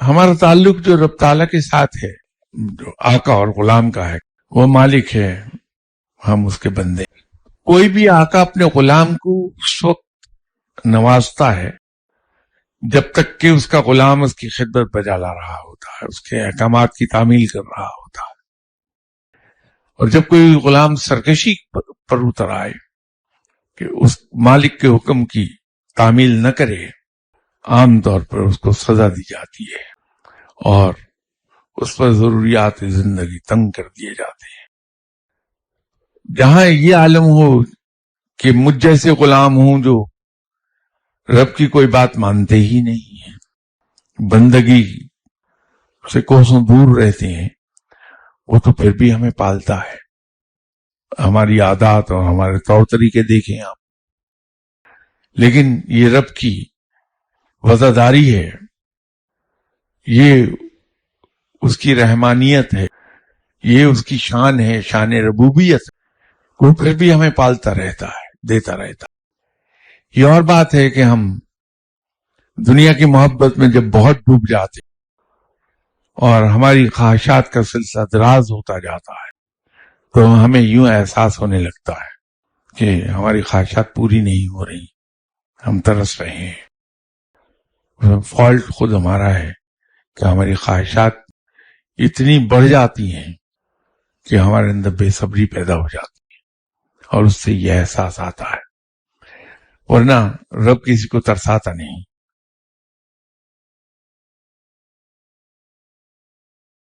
ہمارا تعلق جو رب تعالیٰ کے ساتھ ہے، جو آقا اور غلام کا ہے، وہ مالک ہے، ہم اس کے بندے۔ کوئی بھی آقا اپنے غلام کو اس وقت نوازتا ہے جب تک کہ اس کا غلام اس کی خدمت بجا لا رہا ہوتا ہے، اس کے احکامات کی تعمیل کر رہا ہوتا ہے۔ اور جب کوئی غلام سرکشی پر اتر آئے کہ اس مالک کے حکم کی تعمیل نہ کرے، عام طور پر اس کو سزا دی جاتی ہے اور اس پر ضروریات زندگی تنگ کر دیے جاتے ہیں۔ جہاں یہ عالم ہو کہ مجھ جیسے غلام ہوں جو رب کی کوئی بات مانتے ہی نہیں ہیں، بندگی سے کوسوں دور رہتے ہیں، وہ تو پھر بھی ہمیں پالتا ہے۔ ہماری عادات اور ہمارے طور طریقے دیکھیں آپ، لیکن یہ رب کی وفاداری ہے، یہ اس کی رحمانیت ہے، یہ اس کی شان ہے، شان ربوبیت۔ وہ پھر بھی ہمیں پالتا رہتا ہے، دیتا رہتا ہے۔ یہ اور بات ہے کہ ہم دنیا کی محبت میں جب بہت ڈوب جاتے اور ہماری خواہشات کا سلسلہ دراز ہوتا جاتا ہے تو ہمیں یوں احساس ہونے لگتا ہے کہ ہماری خواہشات پوری نہیں ہو رہی، ہم ترس رہے ہیں۔ فالٹ خود ہمارا ہے کہ ہماری خواہشات اتنی بڑھ جاتی ہیں کہ ہمارے اندر بے صبری پیدا ہو جاتی ہے اور اس سے یہ احساس آتا ہے۔ ورنہ رب کسی کو ترساتا نہیں،